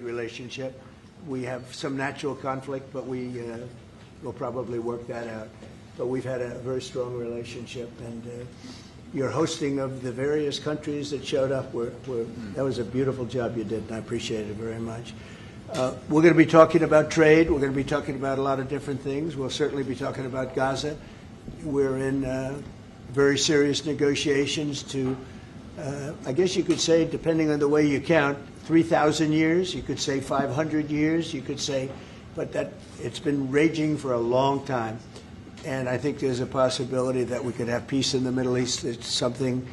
relationship. We have some natural conflict, but we will probably work that out. But we've had a very strong relationship, and your hosting of the various countries that showed up, that was a beautiful job you did, and I appreciate it very much. We're going to be talking about trade. We're going to be talking about a lot of different things. We'll certainly be talking about Gaza. We're in very serious negotiations to, I guess you could say, depending on the way you count, 3,000 years. You could say 500 years. You could say, but that it's been raging for a long time. And I think there's a possibility that we could have peace in the Middle East. It's something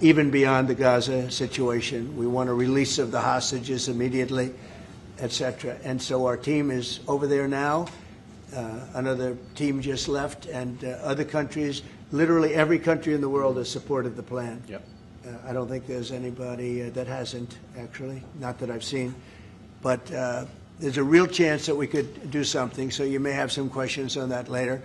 even beyond the Gaza situation. We want a release of the hostages immediately, etc. And so our team is over there now. Another team just left, and other countries, literally every country in the world has supported the plan. Yep. I don't think there's anybody that hasn't, actually, not that I've seen. But there's a real chance that we could do something, so you may have some questions on that later.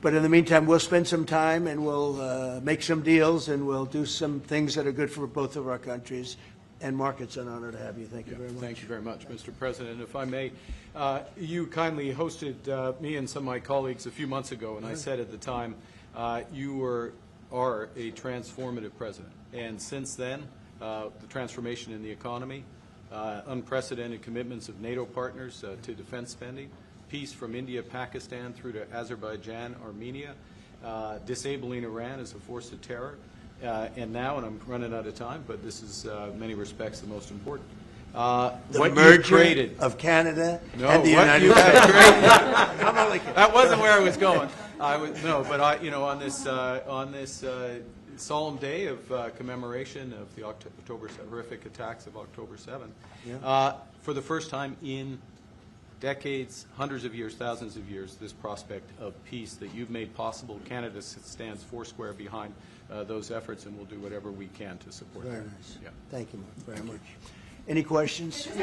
But in the meantime, we'll spend some time and we'll make some deals and we'll do some things that are good for both of our countries. And Mark, it's an honor to have you. Thank you very much. Thank you very much, Mr. President. If I may, you kindly hosted me and some of my colleagues a few months ago, and I said at the time, you are a transformative president. And since then, the transformation in the economy, unprecedented commitments of NATO partners to defense spending, peace from India, Pakistan through to Azerbaijan, Armenia, disabling Iran as a force of terror, and now, and I'm running out of time, but this is in many respects the most important. The merger of Canada and the United States. I'm only kidding. That wasn't where I was going. On this solemn day of commemoration of the horrific attacks of October 7th, for the first time in decades, hundreds of years, thousands of years, this prospect of peace that you've made possible. Canada stands foursquare behind those efforts, and we'll do whatever we can to support them. Very nice. Yeah. Thank you, Mark, very much. Any questions? What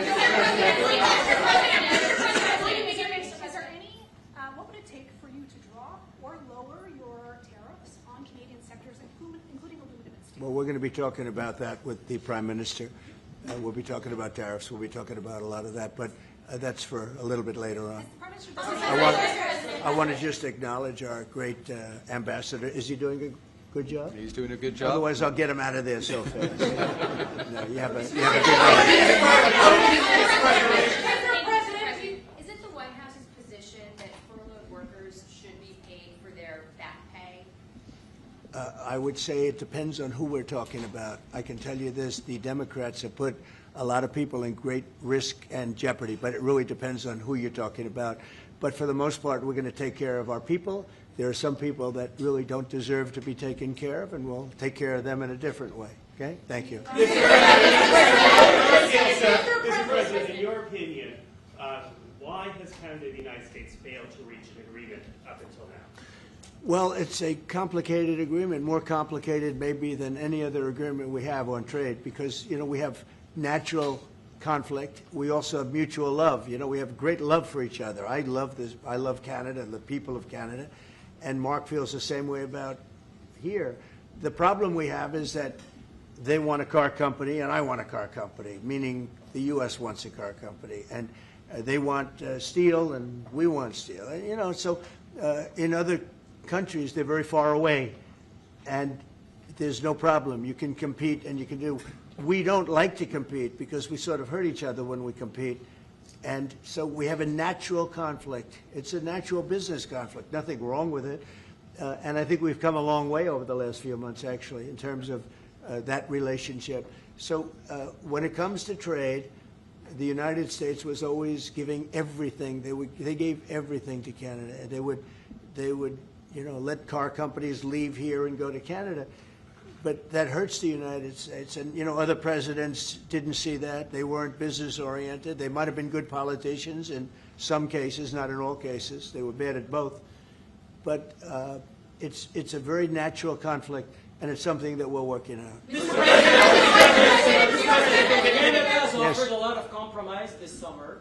would it take for you to drop or lower your tariffs on Canadian sectors, including aluminum and steel? Well, we're going to be talking about that with the Prime Minister. We'll be talking about tariffs. We'll be talking about a lot of that, but that's for a little bit later on. I want to just acknowledge our great ambassador. Is he doing a good job? He's doing a good job. Otherwise, I'll get him out of there so fast. No, you have a good Mr. President, is it the White House's position that furloughed workers should be paid for their back pay? I would say it depends on who we're talking about. I can tell you this, the Democrats have put a lot of people in great risk and jeopardy, but it really depends on who you're talking about. But for the most part, we're going to take care of our people. There are some people that really don't deserve to be taken care of, and we'll take care of them in a different way. Okay? Thank you. Mr. President, in your opinion, why has Canada and the United States failed to reach an agreement up until now? Well, it's a complicated agreement, more complicated maybe than any other agreement we have on trade, because, we have natural conflict. We also have mutual love. We have great love for each other. I love this. I love Canada and the people of Canada, and Mark feels the same way about here. The problem we have is that they want a car company and I want a car company, meaning the U.S. wants a car company, and they want steel and we want steel. And, so in other countries, they're very far away, and there's no problem. You can compete and you can do. We don't like to compete because we sort of hurt each other when we compete. And so we have a natural conflict. It's a natural business conflict. Nothing wrong with it. And I think we've come a long way over the last few months, actually, in terms of that relationship. So when it comes to trade, the United States was always giving everything. They gave everything to Canada. They would let car companies leave here and go to Canada. But that hurts the United States. And, other presidents didn't see that. They weren't business-oriented. They might have been good politicians in some cases, not in all cases. They were bad at both. But it's a very natural conflict, and it's something that we're working out. Mr. President, Canada has offered a lot of compromise this summer.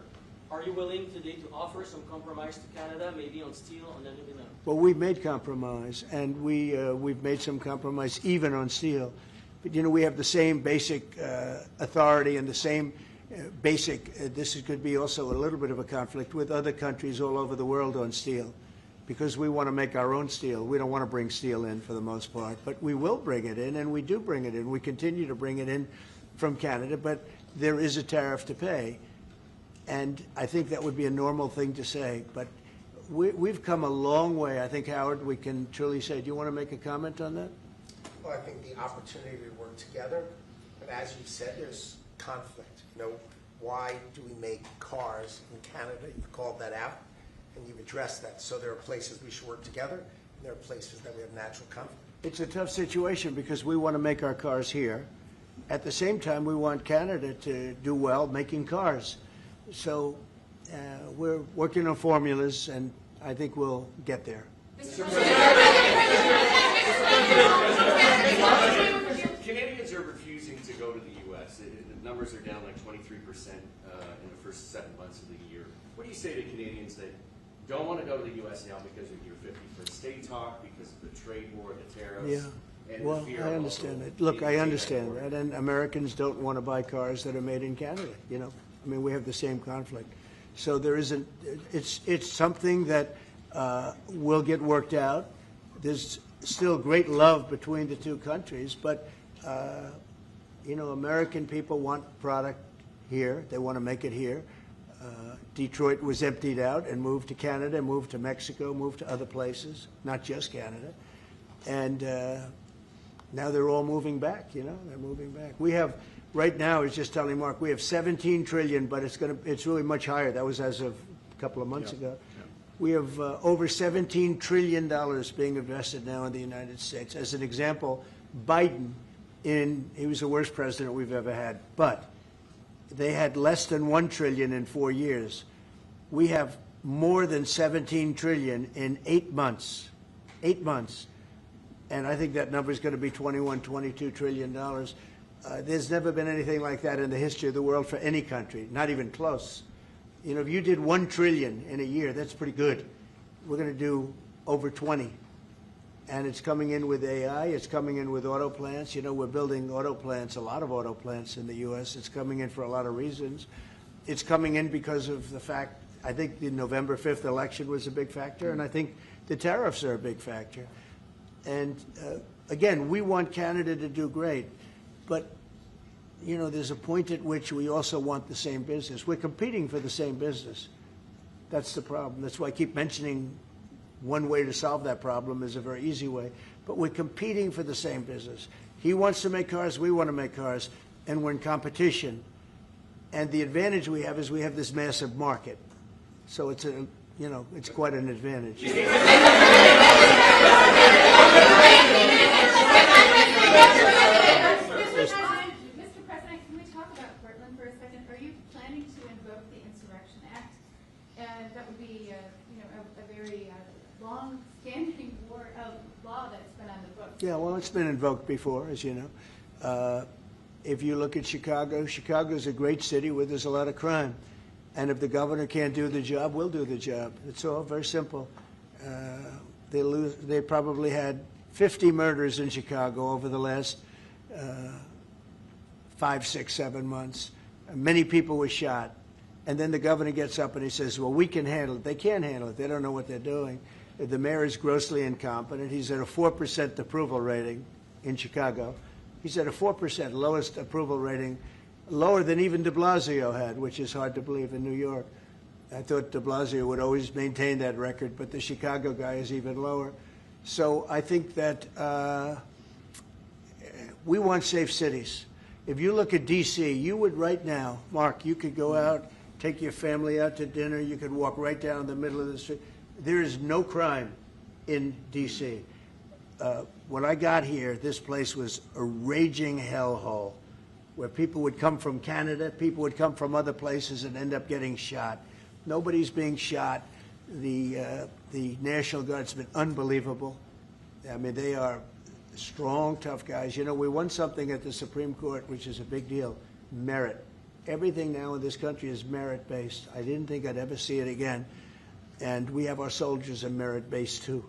Are you willing today to offer some compromise to Canada, maybe on steel, on aluminum? Well, we've made compromise, and we've made some compromise even on steel. But, we have the same basic authority and the same this could be also a little bit of a conflict with other countries all over the world on steel, because we want to make our own steel. We don't want to bring steel in for the most part, but we will bring it in, and we do bring it in. We continue to bring it in from Canada, but there is a tariff to pay. And I think that would be a normal thing to say, but we've come a long way. I think, Howard, we can truly say. Do you want to make a comment on that? Well, I think the opportunity to work together, but as you said, there's conflict. Why do we make cars in Canada? You've called that out, and you've addressed that. So there are places we should work together, and there are places that we have natural conflict. It's a tough situation because we want to make our cars here. At the same time, we want Canada to do well making cars. So we're working on formulas, and I think we'll get there. Canadians are refusing to go to the U.S. The numbers are down like 23% in the first 7 months of the year. What do you say to Canadians that don't want to go to the U.S. now because of your 51st state talk, because of the trade war, the tariffs? Yeah. And Well, the fear I of understand also it. Look, I being understand taken that, and Americans don't want to buy cars that are made in Canada. I mean, we have the same conflict. So there isn't. It's something that will get worked out. There's still great love between the two countries, but American people want product here. They want to make it here. Detroit was emptied out and moved to Canada, moved to Mexico, moved to other places, not just Canada, and now they're all moving back. They're moving back. We have. Right now, I was just telling Mark, we have 17 trillion, but it's really much higher. That was as of a couple of months ago. Yeah. We have over $17 trillion being invested now in the United States. As an example, Biden, he was the worst president we've ever had, but they had less than $1 trillion in 4 years. We have more than 17 trillion in 8 months. 8 months. And I think that number is going to be $22 trillion. There's never been anything like that in the history of the world for any country, not even close. If you did 1 trillion in a year, that's pretty good. We're going to do over 20. And it's coming in with AI. It's coming in with auto plants. We're building auto plants, a lot of auto plants in the U.S. It's coming in for a lot of reasons. It's coming in because of the fact, I think the November 5th election was a big factor, and I think the tariffs are a big factor. And again, we want Canada to do great. But, there's a point at which we also want the same business. We're competing for the same business. That's the problem. That's why I keep mentioning one way to solve that problem is a very easy way. But we're competing for the same business. He wants to make cars, we want to make cars, and we're in competition. And the advantage we have is we have this massive market. So it's quite an advantage. Mr. President, can we talk about Portland for a second? Are you planning to invoke the Insurrection Act? That would be, a very long-standing law that's been on the books. Yeah, well, it's been invoked before, as you know. If you look at Chicago, Chicago's a great city where there's a lot of crime. And if the governor can't do the job, we'll do the job. It's all very simple. They probably had 50 murders in Chicago over the last 5, 6, 7 months. Many people were shot. And then the governor gets up and he says, well, we can handle it. They can't handle it. They don't know what they're doing. The mayor is grossly incompetent. He's at a 4% approval rating in Chicago. He's at a 4%, lowest approval rating, lower than even de Blasio had, which is hard to believe in New York. I thought de Blasio would always maintain that record, but the Chicago guy is even lower. So I think that we want safe cities. If you look at D.C., you would right now, Mark, you could go out, take your family out to dinner, you could walk right down the middle of the street. There is no crime in D.C. When I got here, this place was a raging hellhole where people would come from Canada, people would come from other places and end up getting shot. Nobody's being shot. The National Guard's been unbelievable. I mean, they are strong, tough guys. We won something at the Supreme Court, which is a big deal, merit. Everything now in this country is merit-based. I didn't think I'd ever see it again. And we have our soldiers are merit-based, too.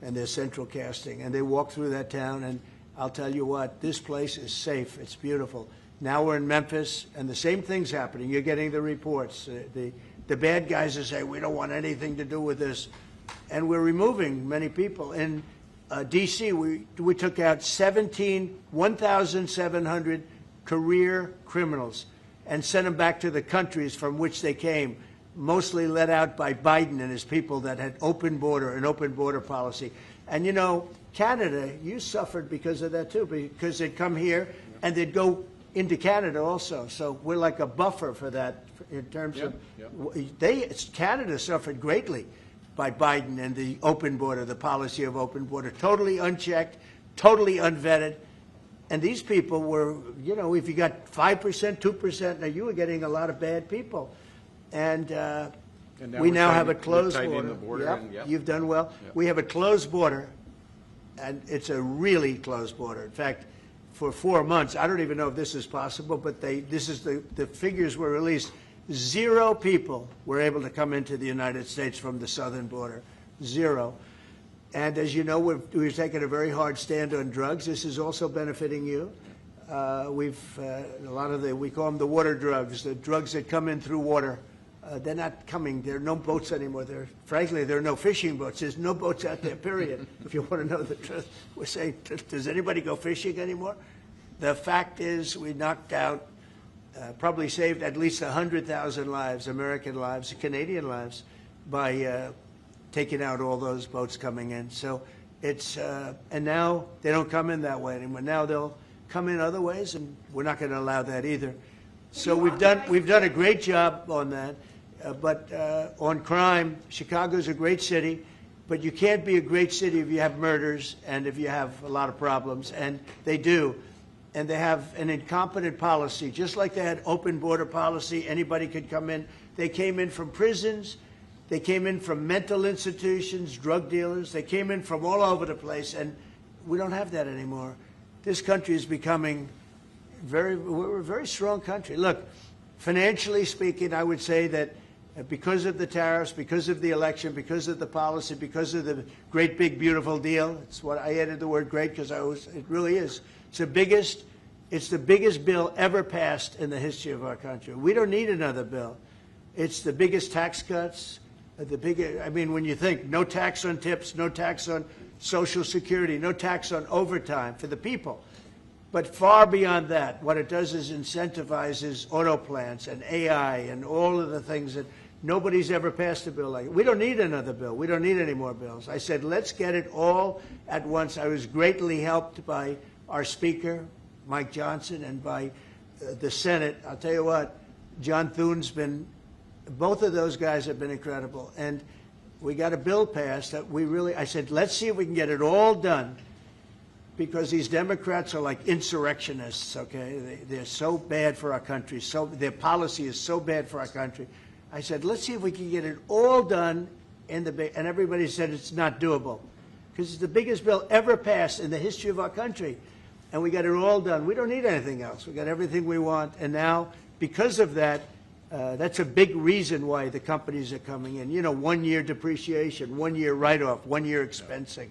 And they're central casting. And they walk through that town, and I'll tell you what, this place is safe. It's beautiful. Now we're in Memphis, and the same thing's happening. You're getting the reports. The bad guys are saying, we don't want anything to do with this. And we're removing many people. In D.C., we took out 1,700 career criminals and sent them back to the countries from which they came, mostly led out by Biden and his people that had an open border policy. And, you know, Canada, you suffered because of that, too, because they'd come here and they'd go into Canada also. So we're like a buffer for that in terms of Canada suffered greatly by Biden and the open border, the policy of open border, totally unchecked, totally unvetted. And these people were, you know, if you got 5%, 2%, now you were getting a lot of bad people. And we now have a closed border. Yep. You've done well. Yep. We have a closed border, and it's a really closed border. In fact, for 4 months, I don't even know if this is possible, but the figures were released. 0 people were able to come into the United States from the southern border. 0. And as you know, we've taken a very hard stand on drugs. This is also benefiting you. A lot of we call them the water drugs, the drugs that come in through water. They're not coming. There are no boats anymore. Frankly, there are no fishing boats. There's no boats out there, period. If you want to know the truth, we're saying, does anybody go fishing anymore? The fact is we knocked out, probably saved at least 100,000 lives, American lives, Canadian lives, by taking out all those boats coming in. So it's, and now they don't come in that way anymore. Now they'll come in other ways, and we're not going to allow that either. So we've done a great job on that. But on crime, Chicago's a great city, but you can't be a great city if you have murders and if you have a lot of problems, and they do. And they have an incompetent policy, just like they had open border policy, anybody could come in. They came in from prisons, they came in from mental institutions, drug dealers, they came in from all over the place, and we don't have that anymore. This country is becoming we're a very strong country. Look, financially speaking, I would say that because of the tariffs, because of the election, because of the policy, because of the great, big, beautiful deal, it's what I added the word great because it really is. It's the biggest bill ever passed in the history of our country. We don't need another bill. It's the biggest tax cuts, I mean, when you think no tax on tips, no tax on Social Security, no tax on overtime for the people. But far beyond that, what it does is incentivizes auto plants and AI and all of the things that nobody's ever passed a bill like it. We don't need another bill. We don't need any more bills. I said, let's get it all at once. I was greatly helped by our Speaker, Mike Johnson, and by the Senate. I'll tell you what, John Thune's both of those guys have been incredible. And we got a bill passed that I said, let's see if we can get it all done. Because these Democrats are like insurrectionists, okay? They're so bad for our country. Their policy is so bad for our country. I said, let's see if we can get it all done. And everybody said it's not doable. Because it's the biggest bill ever passed in the history of our country. And we got it all done. We don't need anything else. We got everything we want. And now, because of that, that's a big reason why the companies are coming in. You know, 1 year depreciation, 1 year write-off, 1 year expensing.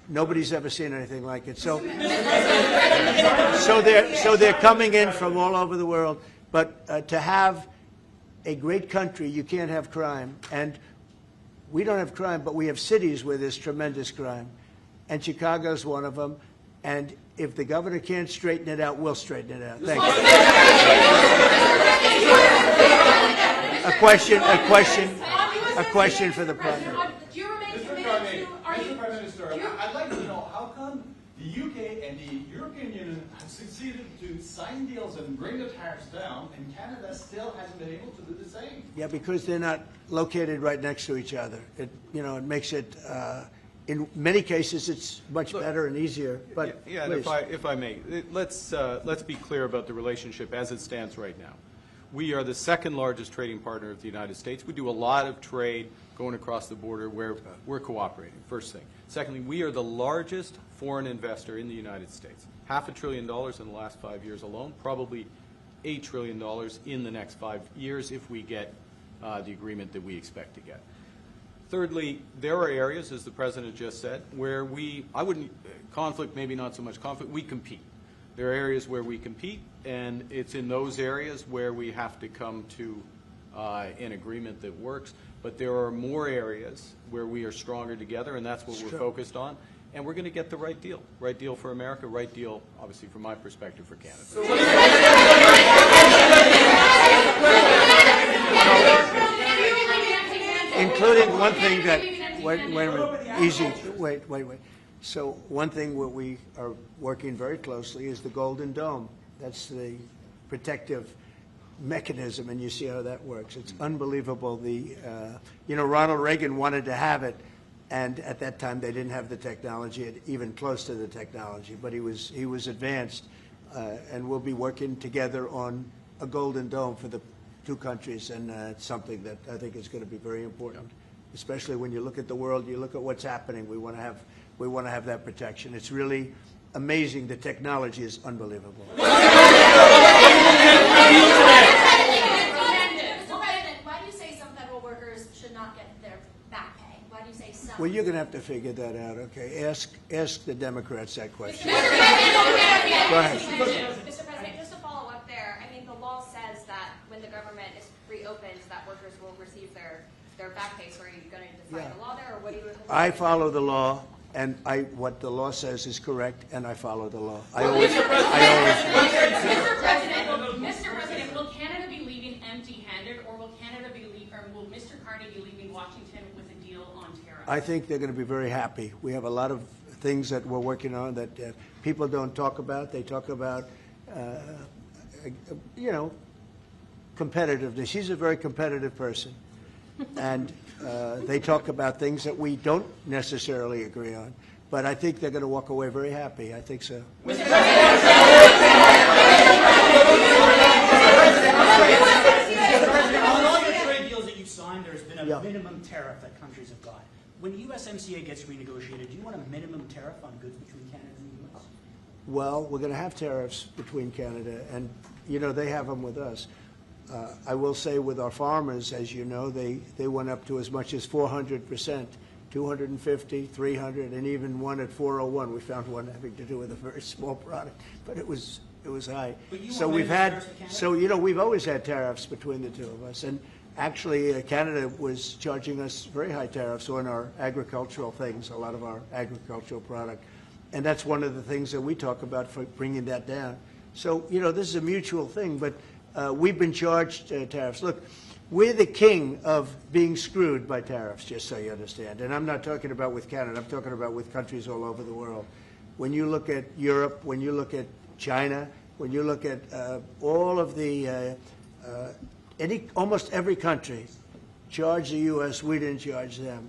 Nobody's ever seen anything like it. So they're coming in from all over the world. But to have a great country, you can't have crime. And we don't have crime, but we have cities where there's tremendous crime. And Chicago's one of them. And if the governor can't straighten it out, we'll straighten it out. Thank you. A question for the president. Mr. Prime Minister, I'd like to know how come the UK and the European Union have succeeded to sign deals and bring the tariffs down, and Canada still hasn't been able to do the same? Yeah, because they're not located right next to each other. It makes it, in many cases, it's much better and easier. But yeah, and if I may, let's be clear about the relationship as it stands right now. We are the second largest trading partner of the United States. We do a lot of trade going across the border where we're cooperating, first thing. Secondly, we are the largest foreign investor in the United States. $500 billion in the last 5 years alone, probably $8 trillion in the next 5 years if we get the agreement that we expect to get. Thirdly, there are areas, as the President just said, where conflict, maybe not so much conflict, we compete. There are areas where we compete, and it's in those areas where we have to come to an agreement that works. But there are more areas where we are stronger together, and that's what we're focused on. And we're going to get the right deal for America, right deal, obviously, from my perspective, for Canada. Including one thing that, wait a minute, easy, wait. So one thing where we are working very closely is the Golden Dome. That's the protective mechanism, and you see how that works. It's unbelievable. Ronald Reagan wanted to have it, and at that time they didn't have the technology, even close to the technology, but he was advanced, and we'll be working together on a Golden Dome for the two countries, and it's something that I think is going to be very important, especially when you look at the world, you look at what's happening. We want to have that protection. It's really amazing. The technology is unbelievable. Why do you say some federal workers should not get their back pay? Why do you say some? Well, you're going to have to figure that out, okay? Ask the Democrats that question. Go ahead. Mr. President, just to follow up there, I mean, the law says that when the government is reopened, that workers will receive their back pay. So are you going to define the law there, or what do you? I follow the law, and what the law says is correct, and I follow the law. Mr. President, will Canada be leaving empty-handed, or will Mr. Carney be leaving Washington with a deal on tariffs? I think they're going to be very happy. We have a lot of things that we're working on that people don't talk about. They talk about, competitiveness. He's a very competitive person. And they talk about things that we don't necessarily agree on. But I think they're going to walk away very happy. I think so. On all your trade deals that you've signed, there's been a minimum tariff that countries have got. When USMCA gets renegotiated, do you want a minimum tariff on goods between Canada and the U.S.? Well, we're going to have tariffs between Canada, and, they have them with us. I will say with our farmers, as you know, they went up to as much as 400%, 250, 300, and even one at 401. We found one having to do with a very small product, but it was high. So we've always had tariffs between the two of us, and actually Canada was charging us very high tariffs on our agricultural things, a lot of our agricultural product, and that's one of the things that we talk about for bringing that down. So this is a mutual thing, but. We've been charged tariffs. Look, we're the king of being screwed by tariffs, just so you understand. And I'm not talking about with Canada. I'm talking about with countries all over the world. When you look at Europe, when you look at China, when you look at all of the almost every country charged the U.S., we didn't charge them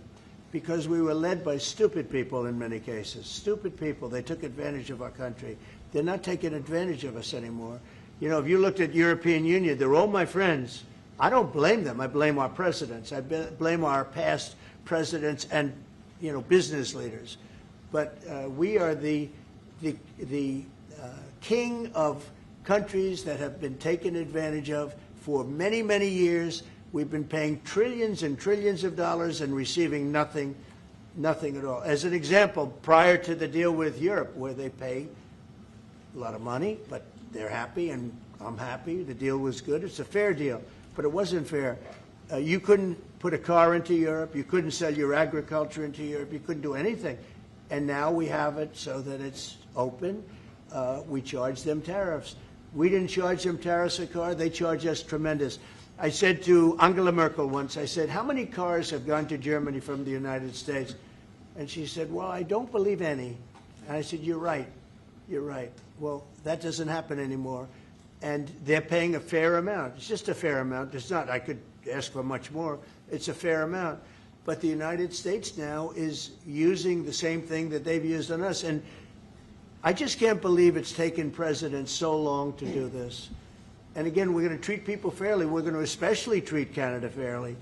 because we were led by stupid people in many cases. Stupid people. They took advantage of our country. They're not taking advantage of us anymore. If you looked at European Union, they're all my friends. I don't blame them. I blame our presidents. I blame our past presidents and, business leaders. But we are the king of countries that have been taken advantage of for many, many years. We've been paying trillions and trillions of dollars and receiving nothing at all. As an example, prior to the deal with Europe, where they pay a lot of money, but they're happy and I'm happy. The deal was good. It's a fair deal, but it wasn't fair. You couldn't put a car into Europe. You couldn't sell your agriculture into Europe. You couldn't do anything. And now we have it so that it's open. We charge them tariffs. We didn't charge them tariffs a car. They charge us tremendous. I said to Angela Merkel once, I said, how many cars have gone to Germany from the United States? And she said, well, I don't believe any. And I said, you're right. You're right. Well, that doesn't happen anymore. And they're paying a fair amount. It's just a fair amount. It's not, I could ask for much more. It's a fair amount. But the United States now is using the same thing that they've used on us. And I just can't believe it's taken presidents so long to do this. And again, we're going to treat people fairly. We're going to especially treat Canada fairly.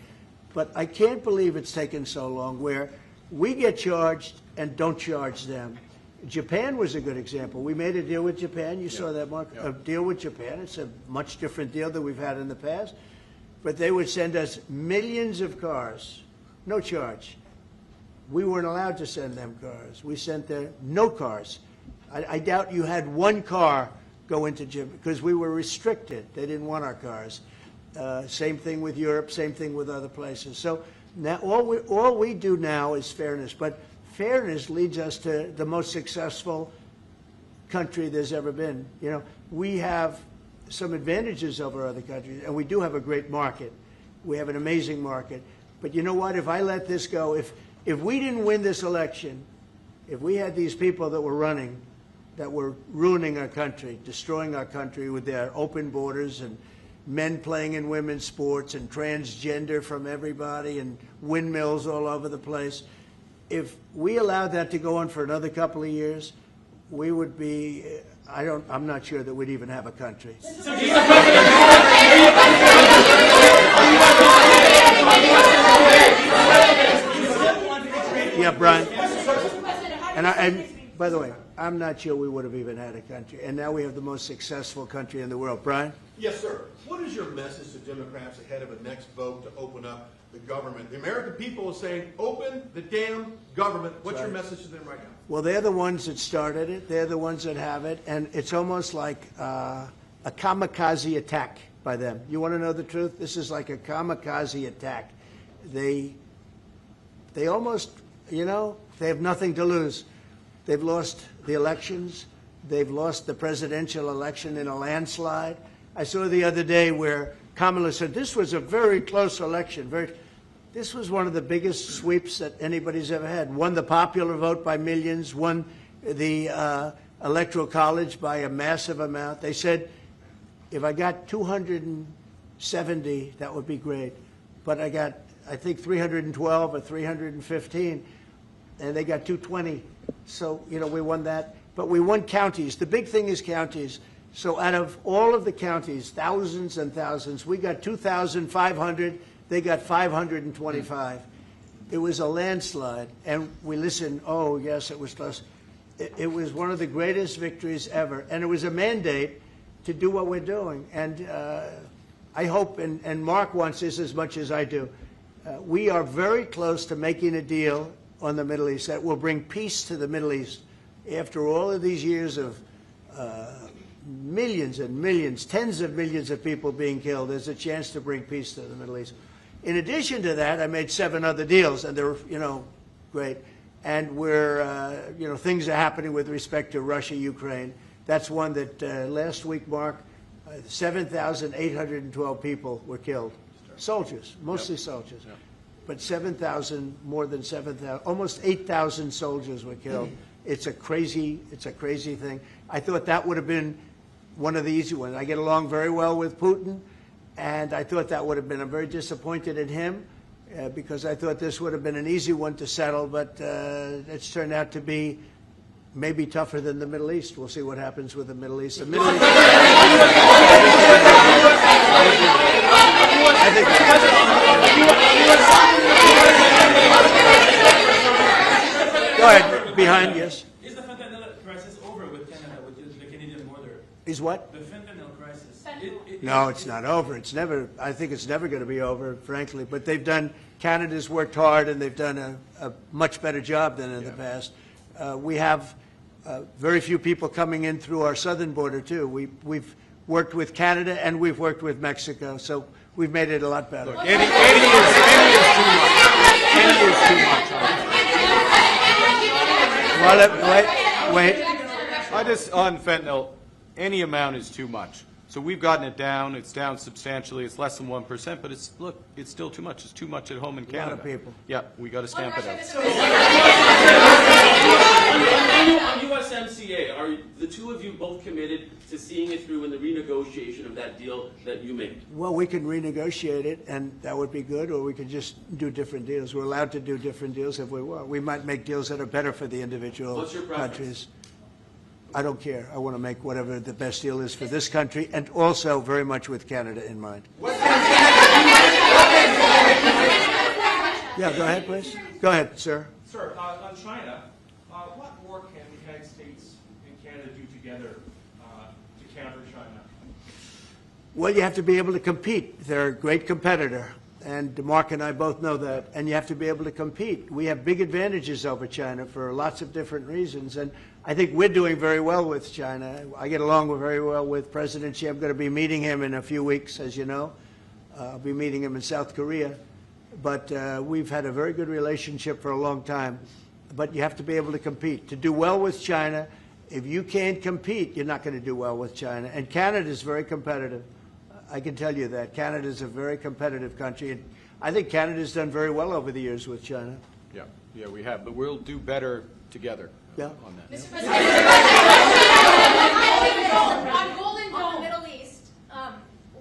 But I can't believe it's taken so long where we get charged and don't charge them. Japan was a good example. We made a deal with Japan. You saw that, Mark. A deal with Japan. It's a much different deal than we've had in the past. But they would send us millions of cars, no charge. We weren't allowed to send them cars. We sent them no cars. I doubt you had one car go into Japan because we were restricted. They didn't want our cars. Same thing with Europe, same thing with other places. So now all we do now is fairness, but fairness leads us to the most successful country there's ever been. You know, we have some advantages over other countries, and we do have a great market. We have an amazing market. But you know what? If I let this go, if we didn't win this election, if we had these people that were running, that were ruining our country, destroying our country with their open borders and men playing in women's sports and transgender from everybody and windmills all over the place, if we allowed that to go on for another couple of years, we would be, I'm not sure that we'd even have a country. Yeah, Brian. And by the way, I'm not sure we would have even had a country. And now we have the most successful country in the world. Brian? Yes, sir. What is your message to Democrats ahead of a next vote to open up the government? The American people are saying, open the damn government. What's your message to them right now? Well, they're the ones that started it. They're the ones that have it. And it's almost like a kamikaze attack by them. You want to know the truth? This is like a kamikaze attack. They almost, you know, they have nothing to lose. They've lost the elections. They've lost the presidential election in a landslide. I saw the other day where Kamala said, this was a very close election. This was one of the biggest sweeps that anybody's ever had. Won the popular vote by millions, won the Electoral College by a massive amount. They said, if I got 270, that would be great. But I got, I think, 312 or 315, and they got 220. So, you know, we won that. But we won counties. The big thing is counties. So out of all of the counties, thousands and thousands, we got 2,500. They got 525. It was a landslide. And we listened, oh, yes, it was close. It was one of the greatest victories ever. And it was a mandate to do what we're doing. And I hope, and Mark wants this as much as I do, we are very close to making a deal on the Middle East that will bring peace to the Middle East. After all of these years of millions and millions, tens of millions of people being killed, there's a chance to bring peace to the Middle East. In addition to that, I made 7 other deals, and they're, you know, great. And we're, you know, things are happening with respect to Russia, Ukraine. That's one that last week, Mark, 7,812 people were killed. Soldiers, mostly soldiers. Yep. But 7,000, more than 7,000, almost 8,000 soldiers were killed. It's a crazy thing. I thought that would have been one of the easy ones. I get along very well with Putin, and I thought that would have been, I'm very disappointed in him because I thought this would have been an easy one to settle, but it's turned out to be maybe tougher than the Middle East. We'll see what happens with the Middle East. The Middle East. I think go ahead, behind, yes. Is the fentanyl crisis over with Canada, with the Canadian border? Is what? The fentanyl crisis. No, it's not over. It's never, I think it's never going to be over, frankly. But they've done, Canada's worked hard, and they've done a much better job than in the past. We have very few people coming in through our southern border, too. We've worked with Canada, and we've worked with Mexico, so we've made it a lot better. Look, 80 is too much. Well, wait. I just, on fentanyl, any amount is too much. So we've gotten it down. It's down substantially. It's less than 1%, but it's, look, it's still too much. It's too much at home in Canada. A lot of people. Yeah, we got to stamp it out. On USMCA, are the two of you both committed to seeing it through in the renegotiation of that deal that you made? Well, we can renegotiate it, and that would be good, or we could just do different deals. We're allowed to do different deals if we want. We might make deals that are better for the individual countries. I don't care. I want to make whatever the best deal is for this country, and also very much with Canada in mind. Yeah, go ahead, please. Go ahead, sir. Sir, on China, what more can the United States and Canada do together to counter China? Well, you have to be able to compete. They're a great competitor. And Mark and I both know that. And you have to be able to compete. We have big advantages over China for lots of different reasons. And I think we're doing very well with China. I get along very well with President Xi. I'm going to be meeting him in a few weeks, as you know. I'll be meeting him in South Korea. But we've had a very good relationship for a long time. But you have to be able to compete. To do well with China, if you can't compete, you're not going to do well with China. And Canada is very competitive. I can tell you that. Canada is a very competitive country. And I think Canada's done very well over the years with China. Yeah, we have. But we'll do better together on that. Mr. President, on the Middle East,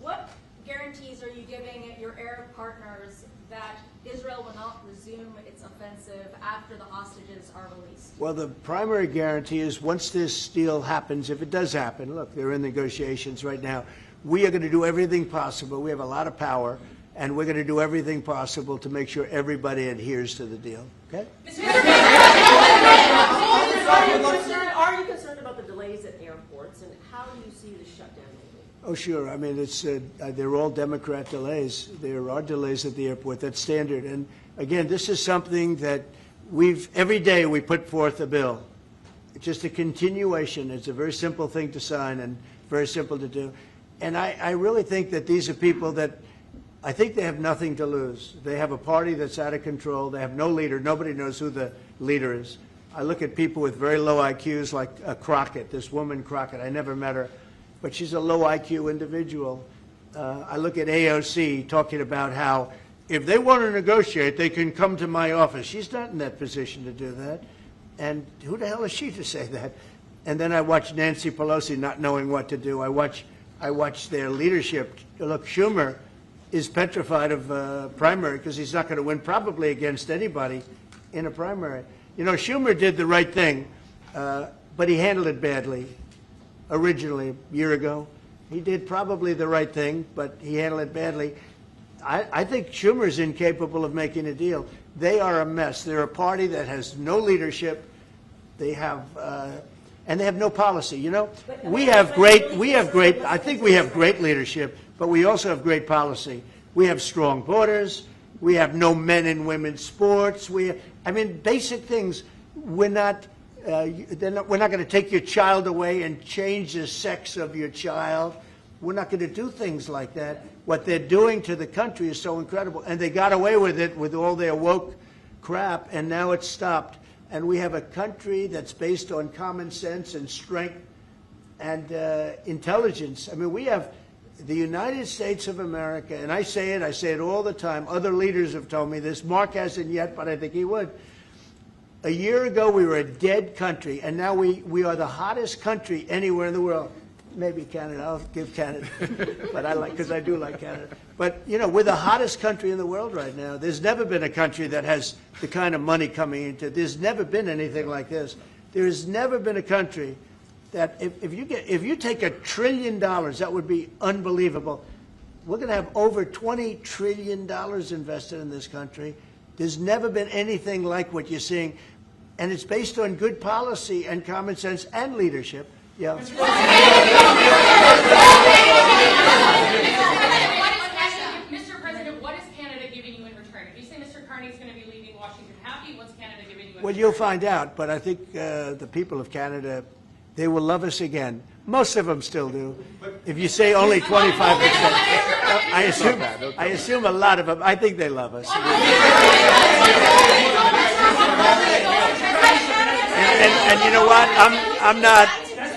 what guarantees are you giving your Arab partners that Israel will not resume its offensive after the hostages are released? Well, the primary guarantee is once this deal happens, if it does happen, look, they're in negotiations right now, we are going to do everything possible. We have a lot of power, and we're going to do everything possible to make sure everybody adheres to the deal. Okay? Are you concerned about the delays at airports, and how do you see the shutdown moving? Oh, sure. I mean, it's they're all Democrat delays. There are delays at the airport. That's standard. And again, this is something that every day we put forth a bill. It's just a continuation. It's a very simple thing to sign and very simple to do. And I really think that these are people that I think they have nothing to lose. They have a party that's out of control. They have no leader. Nobody knows who the leader is. I look at people with very low IQs like Crockett, this woman Crockett. I never met her, but she's a low IQ individual. I look at AOC talking about how if they want to negotiate, they can come to my office. She's not in that position to do that. And who the hell is she to say that? And then I watch Nancy Pelosi not knowing what to do. I watch their leadership. Look, Schumer is petrified of primary because he's not going to win probably against anybody in a primary. You know, Schumer did the right thing, but he handled it badly originally a year ago. He did probably the right thing, but he handled it badly. I think Schumer's incapable of making a deal. They are a mess. They're a party that has no leadership. They have, and they have no policy. You know, I think we have great leadership, but we also have great policy. We have strong borders. We have no men and women's sports. I mean, basic things. We're not going to take your child away and change the sex of your child. We're not going to do things like that. What they're doing to the country is so incredible. And they got away with it with all their woke crap, and now it's stopped. And we have a country that's based on common sense and strength and intelligence. I mean, we have the United States of America, and I say it all the time. Other leaders have told me this. Mark hasn't yet, but I think he would. A year ago, we were a dead country, and now we are the hottest country anywhere in the world. Maybe Canada. I'll give Canada, but because I do like Canada. But you know, we're the hottest country in the world right now. There's never been a country that has the kind of money coming into it. There's never been anything like this. There has never been a country that if you take $1 trillion, that would be unbelievable. We're going to have over $20 trillion invested in this country. There's never been anything like what you're seeing, and it's based on good policy and common sense and leadership. Yeah. Mr. President, what is Canada giving you in return? If you say Mr. Carney is going to be leaving Washington happy, what's Canada giving you in return? Well, you'll find out, but I think the people of Canada, they will love us again. Most of them still do. If you say only 25%, I assume a lot of them, I think they love us. And you know what?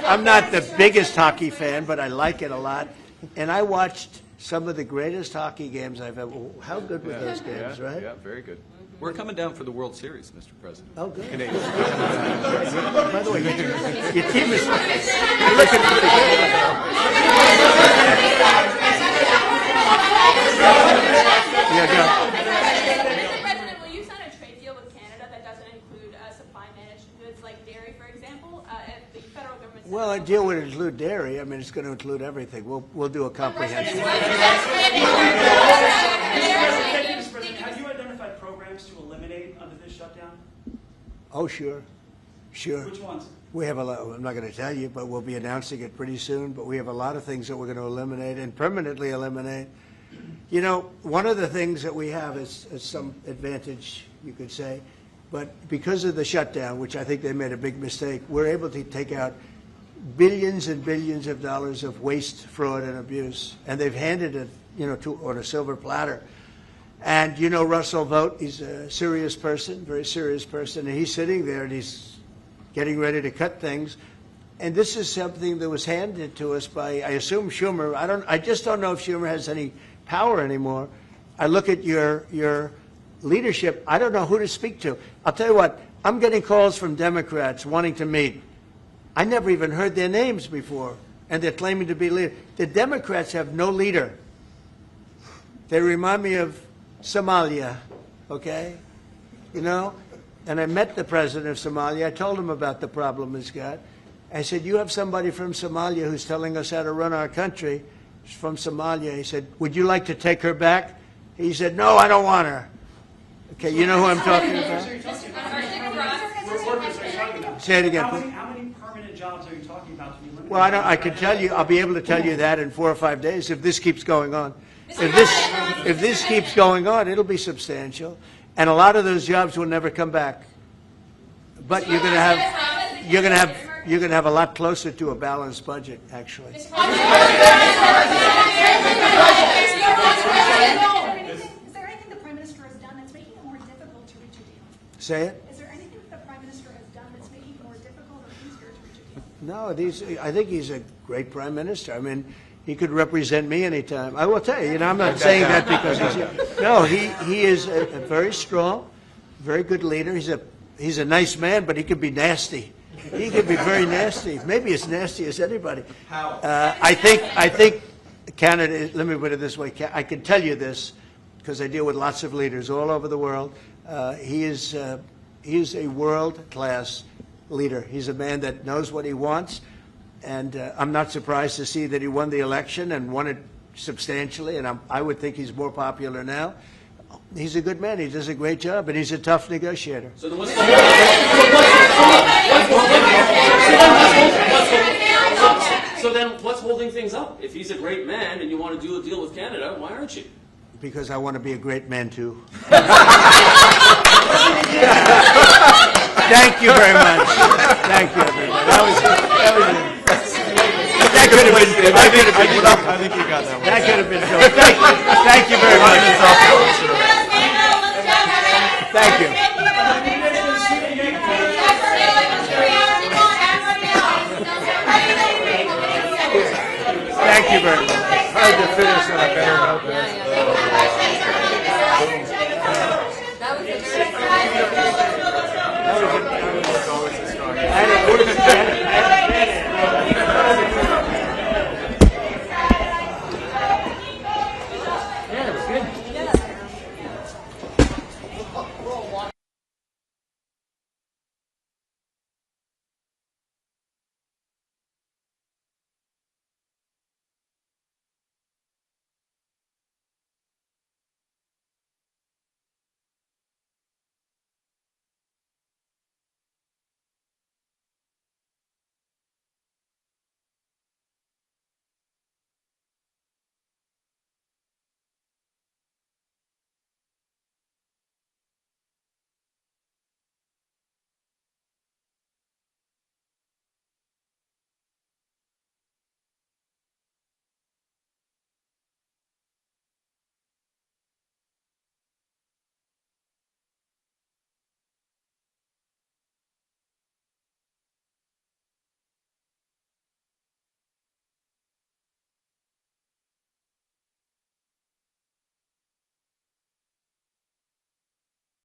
I'm not the biggest hockey fan, but I like it a lot. And I watched some of the greatest hockey games I've ever. How good were those games, right? Yeah, very good. We're coming down for the World Series, Mr. President. Oh, good. Canadians. By the way, your team is looking pretty good. Yeah, go. Mr. President, will you sign a trade deal with Canada that doesn't include supply managed goods like dairy, for example? If the federal government. Well, a deal would include dairy. I mean, it's going to include everything. We'll do a comprehensive. Have you identified programs to eliminate under this shutdown? Oh, sure. Which ones? We have a lot. I'm not going to tell you, but we'll be announcing it pretty soon. But we have a lot of things that we're going to eliminate and permanently eliminate. You know, one of the things that we have is some advantage, you could say, but because of the shutdown, which I think they made a big mistake, we're able to take out billions and billions of dollars of waste, fraud, and abuse, and they've handed it, you know, on a silver platter. And you know Russell Vogt, he's a serious person, very serious person, and he's sitting there and he's getting ready to cut things. And this is something that was handed to us by, I assume, Schumer. I just don't know if Schumer has any power anymore. I look at your leadership, I don't know who to speak to. I'll tell you what, I'm getting calls from Democrats wanting to meet. I never even heard their names before, and they're claiming to be leader. The Democrats have no leader. They remind me of Somalia, okay? You know? And I met the president of Somalia. I told him about the problem he's got. I said, you have somebody from Somalia who's telling us how to run our country. She's from Somalia. He said, would you like to take her back? He said, no, I don't want her. Okay, you know who I'm talking about? Say it again, please. How many permanent jobs are you talking about to be limited? Well, I can tell you, I'll be able to tell you that in 4 or 5 days if this keeps going on. If this keeps going on, it'll be substantial. And a lot of those jobs will never come back. But you're going to have a lot closer to a balanced budget, actually. Is there anything the Prime Minister has done that's making it more difficult to reach a deal? Say it? Is there anything that the Prime Minister has done that's making it more difficult or easier to reach a deal? No, I think he's a great Prime Minister. I mean, he could represent me anytime. I will tell you, I'm not saying that because he's... No, he is a very strong, very good leader. He's a nice man, but he could be nasty. He could be very nasty, maybe as nasty as anybody. How? I think Canada, let me put it this way, I can tell you this because I deal with lots of leaders all over the world. He is a world-class leader. He's a man that knows what he wants, and I'm not surprised to see that he won the election and won it substantially, and I would think he's more popular now. He's a good man. He does a great job, and he's a tough negotiator. So then what's holding things up? If he's a great man and you want to do a deal with Canada, why aren't you? Because I want to be a great man, too. Thank you very much. Thank you, everybody. That could have been. I think you got that one. That could have been. Thank you very much.